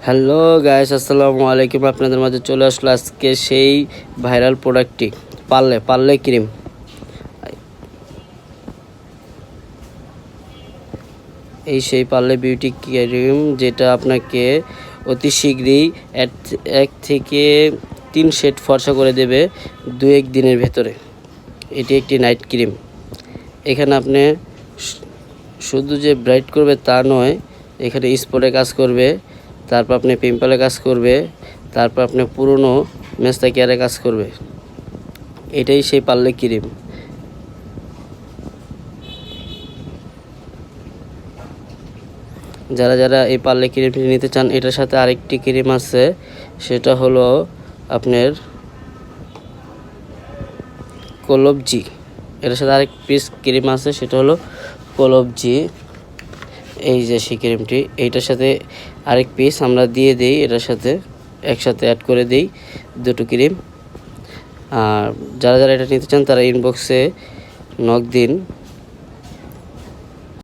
Hello guys, আসসালামু আলাইকুম। আপনাদের মাঝে চলে আসলো আজকে সেই ভাইরাল প্রোডাক্টটি পার্লে ক্রিম। এই সেই পার্লে বিউটি ক্রিম, যেটা আপনাকে অতি শীঘ্রই 1 থেকে 3 শেড ফর্সা করে দেবে 2-1 দিনের ভেতরে। এটি একটি নাইট ক্রিম। এখানে আপনি শুধু যে ব্রাইট করবে তা নয়, এখানে স্পটে কাজ করবে, তারপর আপনি পিম্পলে কাজ করবে, তারপর আপনি পুরনো মেস্তা কেয়ারে কাজ করবে। এটাই সেই পার্লে ক্রিম। যারা যারা এই পার্লে ক্রিমটি নিতে চান, এটার সাথে আরেকটি ক্রিম আছে, সেটা হলো আপনার কলবজি। এটার সাথে আরেক পিস ক্রিম আছে, সেটা হলো কলবজি। এই যে সেই ক্রিমটি, এইটার সাথে আরেক পিস আমরা দিয়ে দিই, এটার সাথে একসাথে অ্যাড করে দিই দুটো ক্রিম। আর যারা যারা এটা নিতে চান তারা ইনবক্সে নক দিন।